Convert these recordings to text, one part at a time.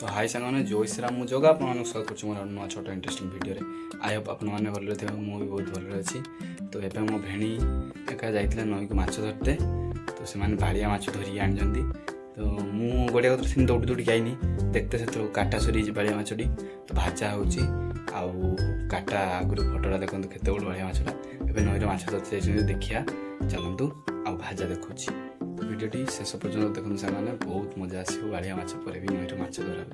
तो हाई सांग जय श्रीराम मु जोगा आपको स्वागत कर मोर नुआ छोट इंटरेस्टिंग वीडियो आई होप आपने भले थे मु भी बहुत भले अच्छी। तो ये मो भेणी एका जाइए नई को माछ धरते तो से भाड़िया माछ धरिकी आनी तो मु गोटे कथा दौड़ी दौड़ी आईनी देखते से काटा सरी बाड़िया माछटी तो भाजा हो काटा आगुरी फटोटा देखो केते बड़ बाड़िया माछटा ए नईर माछ धरते देखिया चलतु आ भाजा देखुची भिडियोटी शेष पर्यटन देखते से बहुत मजा आस बाड़िया माछ पर भी नईर माछ धरा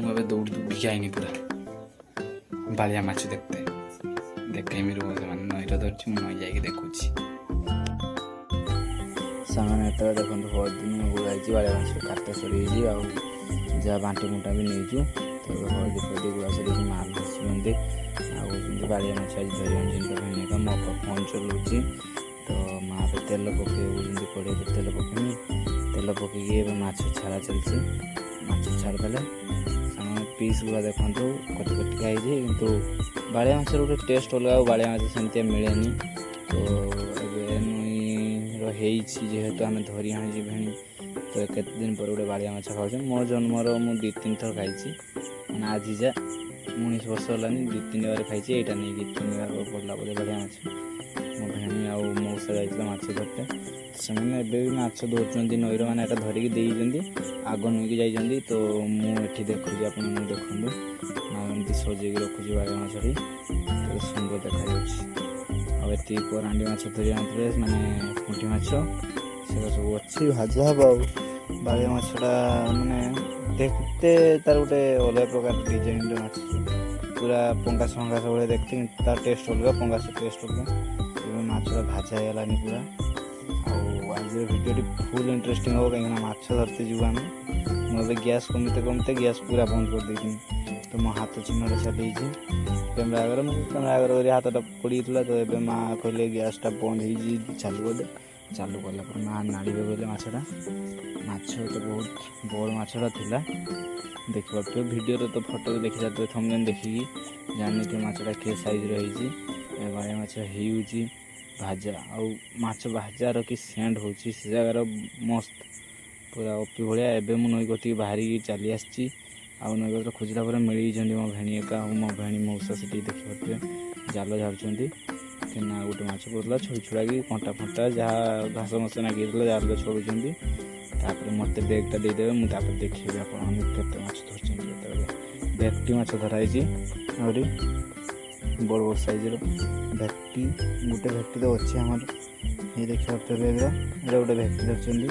हो दौड़ दौड़ी आईनी पूरा बाड़िया माछ देखते देखे नईर धरती नई जा देखुची सामने तो देखो बहुत दिन गुड़ाई बाड़िया माछ काटा सरी जहाँ बांटी मुटा भी नहीं तो हल्दी फल्दी गुड़ा सरी माल बसुँच बाड़िया माछ आज धरी का मो फोन चलाऊँगी तो माँ पे तेल पकड़ कड़े तेल पकड़नी तेल पकईकि माछ छाड़ा चलती माछ छाड़देले पीस गुड़ा देखो कटी कटी खाई कितु बाड़िया माछ गोटे टेस्ट अलग बाड़िया माछ सेमती मिले तो जेहेतु आम धरी आनी भेणी तो केते दिन पर गोटे बाड़िया माछ खाऊँ मो जन्मर मुझे 2-3 थर खाई मैंने आज जा 19 वर्ष होलानी 2-3 बार खाई यहाँ नहीं 3 बार पड़ा बोले बाड़िया माछ मो भेणी आ मौसा जाइए माछ धरते से भी माछ धरुंच नईर मैंने धरिकी देती आग नईकी जाइए तो मुझे देखुची आप देखते सजे रखुची बाड़िया माछटी तो सुंदर देखा आती करांडी माछ धरी आनी मैंने पुंटी माछ से सब अच्छी भाजा हम बाड़िया माछटा मानने देखते तार गोटे अलग प्रकार डिजाइन माछ पूरा पंगास फंगास भाई देखते तार टेस्ट अलग पंगास टेस्ट अलग माछटा भाजा होगलानी पूरा आज भिडियोटी फुल इंटरेस्टिंग हम कहीं माछ धरते जीव आम मुझे गैस कमते कमते गैस पूरा बंद कर देती तो मो हाथ चिन्ह चली कैमेरा आगे हाथटा पड़ी तो ये माँ कहले गैसटा बंद हो चालू कर चालू कला माँ नाड़े बोले मछटा माछ तो बहुत बड़ मछटा थिला देखिए वीडियो तो फोटो देखी जाते थंबनेल देखिकी जानी मछटा के साइज रही बाड़िया माछ हो भाजा आछ भाजार कि सेंट हो जगार मस्त पूरा अपी भाया एवं मुझे नई कति बाहरी चली आसी नई कतर खोजला मिल मो भेणी एका मो भेणी मौसा से देखिए जाल झाड़ुंट कि गोटे माछ पड़ता छोड़ छुड़ा कि कंटा फंटा जहाँ घास मस नागी जाल छोड़ुंट मत बेगटा देदेवे मुझे देखिए आपते माछ धरते भेक्टी माछ धराई आहरी बड़ बड़ साइजर भेक्टी गोटे भेक्टी तो अच्छे आम ये देखिए बेग्रा ये गोटे भेक्टी धरती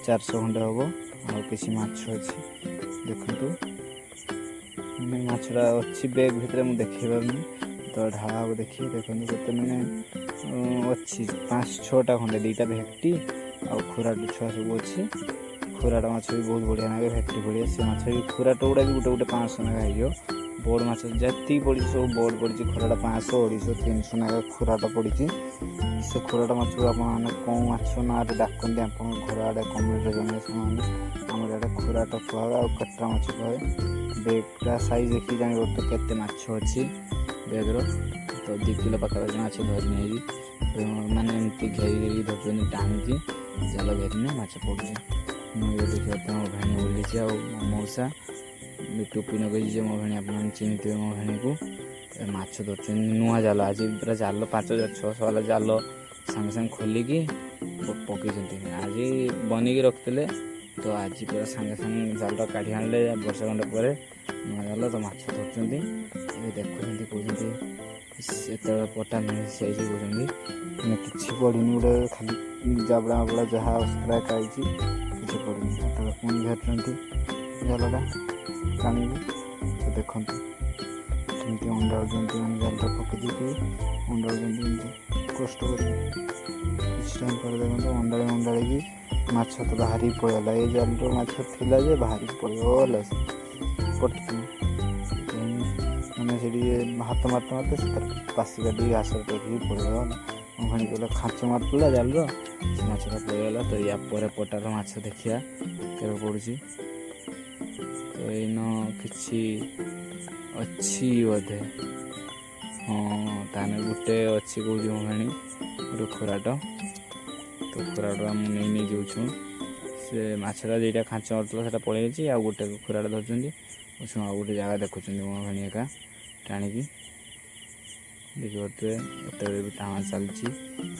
400 खंडे हम आ किसी माछ अच्छी देखु माछटा अच्छी बेग भितर मुझे देखे पारनी तो ढाला देखिए देखते केते मैंने अच्छी 5-6टा खंडे 2टा भेक्टी आ खुराट छुआ सब अच्छे खुराट माछ भी बहुत बढ़िया लगे भेक्टी बढ़िया से माछ भी खुराट गुड़ा भी गोटे गोटे 500 नागा हो बड़ माछ जी पड़ी सब बड़ पड़ी खुराटा 500 250 300 नागा खुराट पड़ी से खुराट माछ को आपने कौ माछ ना डाकती आप घर आड़े कमेंट जन आम आड़े खुराट कहे आ कटरा माछ कहे बेगटा साइज देखिए जान तो केते माछ अच्छी बेगर तो 2 किलो पाखापाखि माछ धरी माने एमती घेरी धरते टाणी जाल घेरी माछ पड़ुचे मुझे देखिए मो भेणी बुली आ मौसा टोपी नगेजी मो भेणी आप चिन्ह मो भेणी को माछ धरते नुआ जाल आज पूरा जाल 5600 वाला जाल सांगे सांगे खोलिकी पकई आज बनिकी रखते तो आज पूरा सांगे सांगे जाल काढ़ी आने वर्षा खंडे पर नुआ जाल तो माछ धरते देखुं कहते पटा मिल जाइए कहते किसी पड़नी गोटे खाली जाबड़ा आबड़ा जहाँ अस्त्रा खाई किसी पड़नी पुणी घेरते जालटा टाणी तो देखते कमी अंडाड़ी मैंने जालटा पकई अंडाड़ी कष्ट कर किसी टाइम पर देखते अंडाड़ी माछ तो बाहरी पड़ेगा ये जाल माछ थिला जे बाहरी पड़ेगा पटकी मैंने से हाथ मारते मारते से पासी काटी घास टेक पड़ेगा भाई कहला खाँच मारला जाल माछटा पड़ेगा तो या पटार माछ देखिया के पड़ी तो इन कि अच्छी बोधे हाँ ताने गोटे अच्छी कौच मो भाणी गोटे खुराट तो खुराट मुझे नहीं जाऊँ ସେ ମାଛଟା ଦୁଇଟା ଖାଞ୍ଚ ମାରୁଥିଲା ସେଇଟା ପଳେଇ ଯାଇଛି, ଆଉ ଗୋଟେ ଖୁରାଟା ଧରୁଛନ୍ତି। ଆଉ ଗୋଟେ ଜାଗା ଦେଖୁଛନ୍ତି ମୋ ଭେଣି ଏକା ଟାଣିକି ଦେଖିପାରୁଥିବେ। ଏତେବେଳେ ବି ଟାଣ ଚାଲିଛି,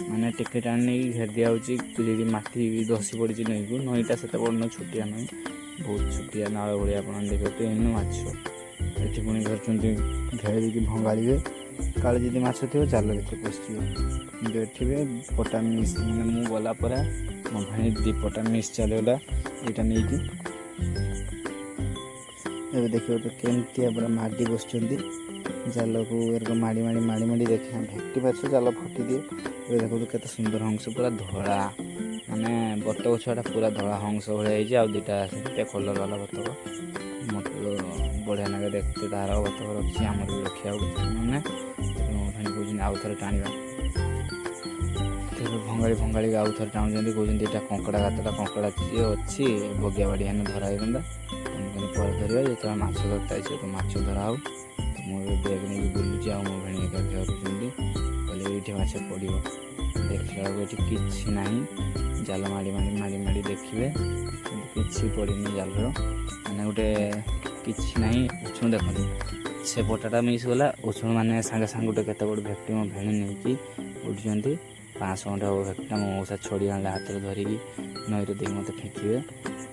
ମାନେ ଟିକେ ଟାଣି ନେଇକି ଘେରି ଦିଆହେଉଛି। ଯଦି ମାଟି ଧସି ପଡ଼ିଛି ନଈକୁ, ନଈଟା ସେତେ ବଡ଼ ନଈ, ଛୋଟିଆ ନଈ, ବହୁତ ଛୋଟିଆ ନାଳ ଭଳିଆ ଆପଣ ଦେଖିପାରୁଥିବେ। ଏଇନୁ ମାଛ ଏଠି ପୁଣି ଧରୁଛନ୍ତି, ଘେରି ଦେଇକି ଭଙ୍ଗାଳିବେ, କାଳେ ଯଦି ମାଛ ଥିବ ଜାଲ ଭିତରେ ପଶିଯିବ। କିନ୍ତୁ ଏଠିବେ ପଟା ମିସ୍, ମାନେ ମୁଁ ଗଲା ପରେ ମୋ ଭାଇ 2 ପଟା ମିସ୍ ଚାଲିଗଲା ଏଇଟା ନେଇକି। ଏବେ ଦେଖିବ ତ କେମିତିଆ ପୁରା ମାଡ଼ି ବସୁଛନ୍ତି ଜାଲକୁ, ଏରକ ମାଡ଼ି ମାଡ଼ି ଦେଖିବା ଭେଟି ମାଛ ଜାଲ ଫଟିଦିଏ। ଏବେ ଦେଖନ୍ତୁ କେତେ ସୁନ୍ଦର ହଂସ, ପୁରା ଧଳା, ମାନେ ବତକ ଛୁଆଟା ପୁରା ଧଳା ହଂସ ଭଳିଆ ହେଇଛି। ଆଉ 2ଟା ସେମିତିଆ କଲର୍ ବାଲା ବତକ, ମୋତେ ବଢ଼ିଆ ଲାଗେ ଦେଖତେ। ତାର ବତକ ରଖିଛି, ଆମର ବି ରଖିବାକୁ ମାନେ ଭାଇ କହୁଛନ୍ତି ଆଉ ଥରେ ଟାଣିବା। ତେବେ ଭଙ୍ଗାଳିକି ଆଉ ଥରେ ଟାଣୁଛନ୍ତି, କହୁଛନ୍ତି ଏଇଟା କଙ୍କଡ଼ା ଗାତଟା, କଙ୍କଡ଼ା ଯିଏ ଅଛି ବଗିଆ ବାଡ଼ି ହେନେ ଧରା ହେଇଥାନ୍ତା, ତେଣୁକରି ପରେ ଧରିବା, ଯେତେବେଳେ ମାଛ ଧରତା ହେଇଛି ତ ମାଛ ଧରା ହଉ। ମୁଁ ଏବେ ବ୍ୟାଗ୍ ନେଇକି ବୁଲୁଛି, ଆଉ ମୋ ଭେଣି ଏକା ଧରୁଛନ୍ତି, କହିଲେ ଏଇଠି ମାଛ ପଡ଼ିବ। ଦେଖିଲା ବେଳକୁ ଏଠି କିଛି ନାହିଁ, ଜାଲ ମାଡ଼ି ଦେଖିବେ କିନ୍ତୁ କିଛି ପଡ଼ିନି ଜାଲର, ମାନେ ଗୋଟେ କିଛି ନାହିଁ। ଉଛୁଣ ଦେଖନ୍ତୁ, ସେ ପଟାଟା ମିସ୍ ଗଲା, ଉଛୁଣ ମାନେ ସାଙ୍ଗେ ଗୋଟେ କେତେ ବଡ଼ ଭେକ୍ଟି ମୋ ଭେଣି ନେଇକି ଉଠୁଛନ୍ତି। 500 ଖଣ୍ଡେ ହେବ ଭେକ୍ଟିଟା, ମୋ ମଉସା ଛଡ଼ି ଆଣିଲେ ହାତରେ ଧରିକି ନଈରେ ଦେଇକି ମୋତେ ଫିଙ୍କିବେ।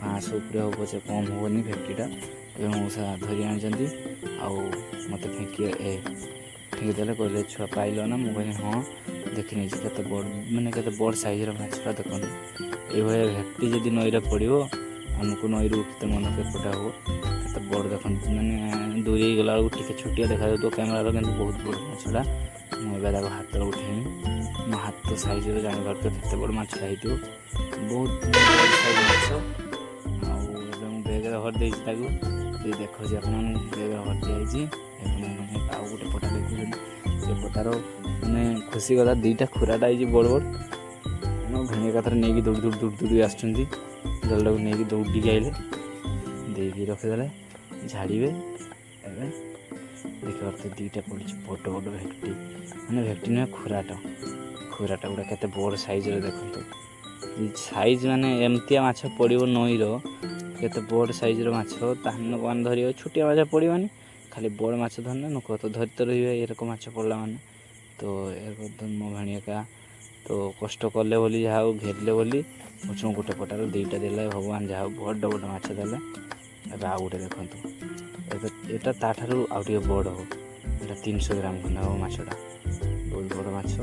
500 ଉପରେ ହେବ ପଛେ କମ୍ ହେବନି ଭେକ୍ଟିଟା। ଏବେ ମଉସା ଧରି ଆଣିଛନ୍ତି, ଆଉ ମୋତେ ଫିଙ୍କି ଦେଲେ, କହିଲେ ଛୁଆ ପାଇଲ ନା? ମୁଁ କହିଲି ହଁ, ଦେଖି ନେଇଛି କେତେ ବଡ଼, ମାନେ କେତେ ବଡ଼ ସାଇଜ୍ର ମାଛଟା ଦେଖନ୍ତୁ। ଏଇଭଳିଆ ଭେକ୍ଟି ଯଦି ନଈରେ ପଡ଼ିବ, ଆମକୁ ନଈରୁ କେତେ ମନ କେପଟା ହେବ। କେତେ ବଡ଼ ଦେଖନ୍ତୁ, ମାନେ ଦୂରେଇ ଗଲା ବେଳକୁ ଟିକେ ଛୋଟିଆ ଦେଖାଯାଉଥିବ କ୍ୟାମେରାର, କିନ୍ତୁ ବହୁତ ବଡ଼ ମାଛଟା। ମୁଁ ଏବେ ତାକୁ ହାତରେ ଉଠେଇନି, ମୋ ହାତ ସାଇଜ୍ରେ ଜାଣିପାରୁଥିବ କେତେ ବଡ଼ ମାଛଟା ହେଇଥିବ, ବହୁତ ବଡ଼ ସାଇଜ୍ ମାଛ। ଆଉ ଏବେ ମୁଁ ବ୍ୟାଗ୍ରେ ଭରି ଦେଇଛି ତାକୁ, ଯଦି ଦେଖାଉଛି ଆପଣମାନଙ୍କୁ ବ୍ୟାଗ୍ରେ ଭରି ଦିଆଯାଇଛି। ଏବେ ମୁଁ ଆଉ ଗୋଟେ ପଟା ଦେଖୁଛନ୍ତି, ସେ ପଟାର ମାନେ ଖୁସି କଥା 2ଟା ଖୁରାଟା ହେଇଛି ବଡ଼ ମୋ ଭେଣି ଏକାଥରେ ନେଇକି ଦୌଡ଼ି ଆସୁଛନ୍ତି। ଜାଲଟାକୁ ନେଇକି ଦୌଡ଼ିକି ଆଇଲେ, ଦେଇକି ରଖିଦେଲେ, ଝାଡ଼ିବେ। ଏବେ ଦେଖିପାରୁଥିବେ 2ଟା ପଡ଼ିଛି ବଡ଼ ଭେକ୍ଟି, ମାନେ ଭେକ୍ଟି ନୁହେଁ ଖୁରାଟା ଗୁଡ଼ା କେତେ ବଡ଼ ସାଇଜ୍ର ଦେଖନ୍ତୁ। ସାଇଜ୍ ମାନେ ଏମିତିଆ ମାଛ ପଡ଼ିବ ନଈର, କେତେ ବଡ଼ ସାଇଜ୍ର ମାଛ, ତାହେଲେ ଲୋକମାନେ ଧରିବେ। ଛୋଟିଆ ମାଛ ପଡ଼ିବନି, ଖାଲି ବଡ଼ ମାଛ ଧରିଲେ ଲୋକ ତ ଧରି ତ ରହିବେ ଏରକମ ମାଛ ପଡ଼ିଲା ମାନେ। ତ ମୋ ଭେଣି ଏକା ତ କଷ୍ଟ କଲେ ବୋଲି, ଯାହା ହଉ ଘେରିଲେ ବୋଲି, ଗୋଟେ ପଟାରୁ 2ଟା ଦେଲେ ଭଗବାନ, ଯାହା ହଉ ବଡ଼ ମାଛ ଦେଲେ। ଏବେ ଆଉ ଗୋଟେ ଦେଖନ୍ତୁ, ଏଟା ତାଠାରୁ ଆଉ ଟିକେ ବଡ଼ ହେବ, ଏଟା 300 ଗ୍ରାମ ଖଣ୍ଡେ ହେବ ମାଛଟା, ବହୁତ ବଡ଼ ମାଛ।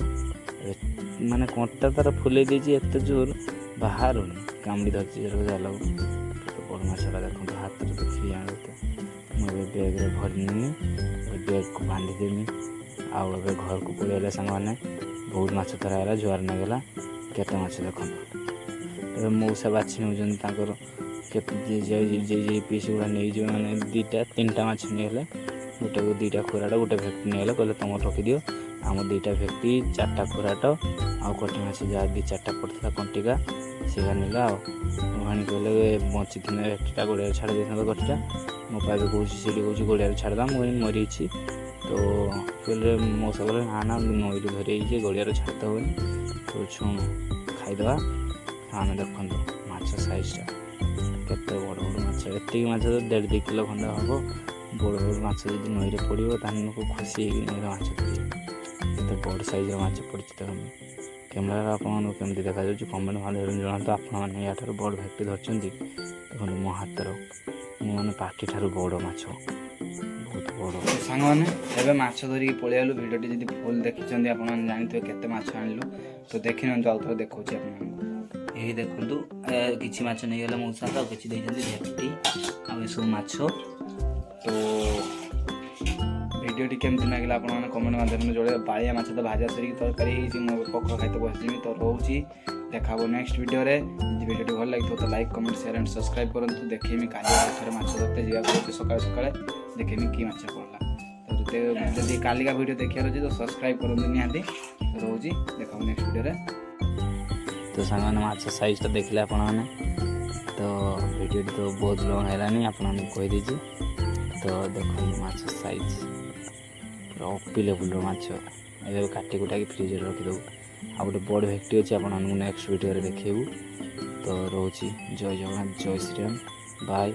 ମାନେ କଣ୍ଟା ତାର ଫୁଲେଇ ଦେଇଛି ଏତେ ଜୋର ବାହାରୁନି, କାମୁଡ଼ି ଧରିଛି ଜାଲକୁ। କେତେ ବଡ଼ ମାଛଟା ଦେଖନ୍ତୁ, ହାତରେ ଦେଖିକି ଜାଣିବ। ମୁଁ ଏବେ ବ୍ୟାଗ୍ରେ ଭରିନି, ବ୍ୟାଗ୍କୁ ବାନ୍ଧିଦେମି, ଆଉ ଏବେ ଘରକୁ ପଳେଇଲେ ସାଙ୍ଗମାନେ। ବହୁତ ମାଛ ଧରା ହେଲା, ଜୁଆର ନେଇଗଲା, କେତେ ମାଛ ଦେଖନ୍ତୁ। ଏବେ ମଉସା ବାଛି ନେଉଛନ୍ତି ତାଙ୍କର କେତେ ଯେ ପିସ୍ ଗୁଡ଼ା ନେଇଯିବେ, ମାନେ 3ଟା ମାଛ ନେଇଗଲେ, ଗୋଟେକୁ 2ଟା ଖୁରାଟ, ଗୋଟେ ଭେକ୍ଟି ନେଇଗଲେ, କହିଲେ ତୁମର ରଖିଦିଅ। ଆମ 2ଟା ଭେକ୍ଟି, 4ଟା ଖୁରାଟ, ଆଉ କଣ୍ଟି ମାଛ ଯାହା 2-4ଟା ପଡ଼ିଥିଲା କଣ୍ଟିକା, ସେଇଟା ନେଲା। ଆଉ ଭାଣି କହିଲେ ବଞ୍ଚିଥିଲେ ଭେକ୍ଟିଟା ଗୋଡ଼ିଆରେ ଛାଡ଼ି ଦେଇଥାନ୍ତା କଣ୍ଟିଟା। ମୋ ପାଖରେ କହୁଛି, ସେଠି କହୁଛି ଗୋଡ଼ିଆରେ ଛାଡ଼ିଦେବା, ମୁଁ ମରିଯାଇଛି। ତ କହିଲେ ମଉସା କହିଲେ ନା ନଈରୁ ଧରି ହେଇଛି, ଗୋଡ଼ିଆରେ ଛାଡ଼ିତେ ହେବନି, ତ ଛୁଣ ଖାଇଦେବା। ଆମେ ଦେଖନ୍ତୁ ମାଛ ସାଇଜ୍ଟା କେତେ ବଡ଼ ମାଛ, ଏତିକି ମାଛ ତ 1.5-2 କିଲୋ ଖଣ୍ଡେ ହେବ। ବଡ଼ ମାଛ ଯଦି ନଈରେ ପଡ଼ିବ, ତାହେଲେ ଲୋକ ଖୁସି ହେଇକି ନଈରେ ମାଛ ଧରିବେ। କେତେ ବଡ଼ ସାଇଜ୍ର ମାଛ ପଡ଼ିଛି ଦେଖନ୍ତୁ। କ୍ୟାମେରାରେ ଆପଣମାନଙ୍କୁ କେମିତି ଦେଖାଯାଉଛି କମେଣ୍ଟ ମାଧ୍ୟମରେ ଜଣାନ୍ତୁ। ଆପଣମାନେ ୟାଠାରୁ ବଡ଼ ଭେକ୍ଟି ଧରିଛନ୍ତି? ଦେଖନ୍ତୁ ମୋ ହାତର, ମୁଁ ମାନେ ପାଟିଠାରୁ ବଡ଼ ମାଛ, ବହୁତ ବଡ଼। ସାଙ୍ଗମାନେ ଏବେ ମାଛ ଧରିକି ପଳେଇ ଆଇଲୁ। ଭିଡ଼ିଓଟି ଯଦି ଫୁଲ୍ ଦେଖିଛନ୍ତି, ଆପଣମାନେ ଜାଣିଥିବେ କେତେ ମାଛ ଆଣିଲୁ। ତ ଦେଖିନିଅନ୍ତୁ, ଆଉ ଥରେ ଦେଖାଉଛି ଆପଣମାନଙ୍କୁ। ଏହି ଦେଖନ୍ତୁ, କିଛି ମାଛ ନେଇଗଲେ ମଉସା, ଆଉ କିଛି ଦେଇଛନ୍ତି ଭେକ୍ଟି, ଆଉ ଏସବୁ ମାଛ। ତ ଭିଡ଼ିଓଟି କେମିତି ଲାଗିଲା ଆପଣମାନେ କମେଣ୍ଟ ମାଧ୍ୟମରେ ଜଣାଇବେ। ବାଳିଆ ମାଛ ତ ଭାଜା ସରିକି ତରକାରୀ ହେଇଛି, ମୁଁ ଏବେ ପଖାଳ ଖାଇତେ ବସିଯିବି। ତ ରହୁଛି, ଦେଖା ହେବ ନେକ୍ସଟ ଭିଡ଼ିଓରେ। ଯଦି ଭିଡ଼ିଓଟି ଭଲ ଲାଗିଥିବ ତ like, comment, share and subscribe କରନ୍ତୁ। ଦେଖେଇମି କାଲି ଆଉ ଥରେ ମାଛ ଧରତେ ଯିବାକୁ ହେଉଛି ସକାଳେ ଦେଖେଇମି କି ମାଛ ପଡ଼ିଲା। ତ ଯଦି କାଲିକା ଭିଡ଼ିଓ ଦେଖିବାର ଅଛି ତ ସବସ୍କ୍ରାଇବ୍ କରନ୍ତୁ ନିହାତି। ରହୁଛି, ଦେଖା ହେବ ନେକ୍ସଟ ଭିଡ଼ିଓରେ। ତ ସାଙ୍ଗମାନେ ମାଛ ସାଇଜ୍ଟା ଦେଖିଲେ ଆପଣମାନେ। ତ ଭିଡ଼ିଓଟି ତ ବହୁତ ଲଙ୍ଗ୍ ହେଲାନି, ଆପଣମାନଙ୍କୁ କହିଦେଇଛି। ତ ଦେଖନ୍ତୁ ମାଛ ସାଇଜ୍ ପୁରା ଅପି ଲେବୁଲ୍ର ମାଛ। ଏବେ କାଟି କୁଟାକି ଫ୍ରିଜରେ ରଖିଦେବୁ। ଆଉ ଗୋଟେ ବଡ଼ ଭେକ୍ଟି ଅଛି, ଆପଣମାନଙ୍କୁ ନେକ୍ସଟ ଭିଡ଼ିଓରେ ଦେଖେଇବୁ। ତ ରହୁଛି। ଜୟ ଜଗନ୍ନାଥ, ଜୟ ଶ୍ରୀରାମ, ବାଏ।